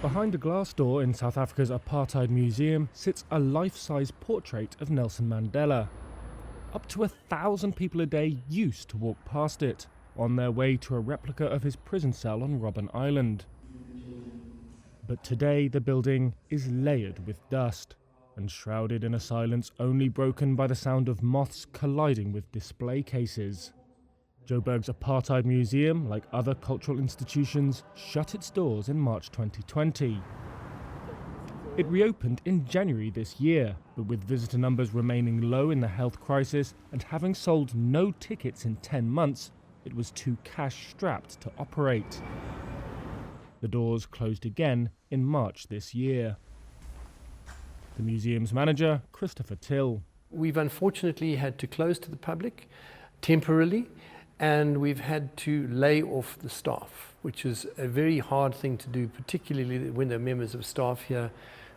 Behind a glass door in South Africa's Apartheid Museum sits a life-size portrait of Nelson Mandela. Up to 1,000 people a day used to walk past it, on their way to a replica of his prison cell on Robben Island. But today the building is layered with dust and shrouded in a silence only broken by the sound of moths colliding with display cases. Joburg's Apartheid Museum, like other cultural institutions, shut its doors in March 2020. It reopened in January this year, but with visitor numbers remaining low in the health crisis and having sold no tickets in 10 months, it was too cash-strapped to operate. The doors closed again in March this year. The museum's manager, Christopher Till. We've unfortunately had to close to the public temporarily, and we've had to lay off the staff, which is a very hard thing to do, particularly when there are members of staff here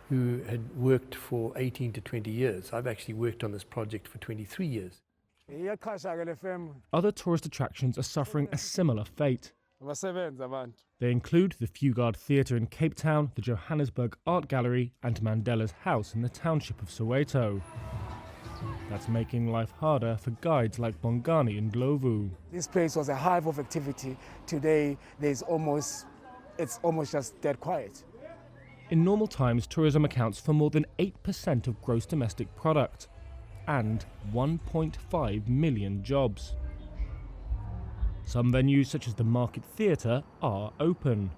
who had worked for 18 to 20 years. I've actually worked on this project for 23 years. Other tourist attractions are suffering a similar fate. They include the Fugard Theatre in Cape Town, the Johannesburg Art Gallery and Mandela's house in the township of Soweto. That's making life harder for guides like Bongani and Glovu. This place was a hive of activity. Today, it's almost just dead quiet. In normal times, tourism accounts for more than 8% of gross domestic product and 1.5 million jobs. Some venues, such as the Market Theatre, are open,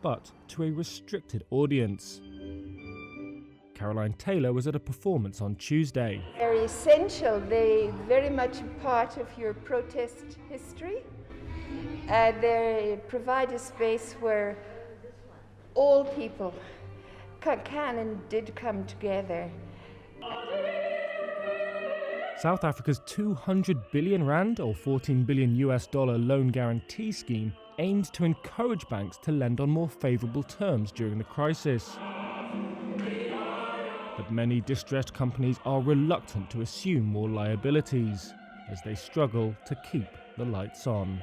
but to a restricted audience. Caroline Taylor was at a performance on Tuesday. They're essential. They're very much a part of your protest history. They provide a space where all people can and did come together. South Africa's 200 billion rand or $14 billion loan guarantee scheme aimed to encourage banks to lend on more favourable terms during the crisis. But many distressed companies are reluctant to assume more liabilities as they struggle to keep the lights on.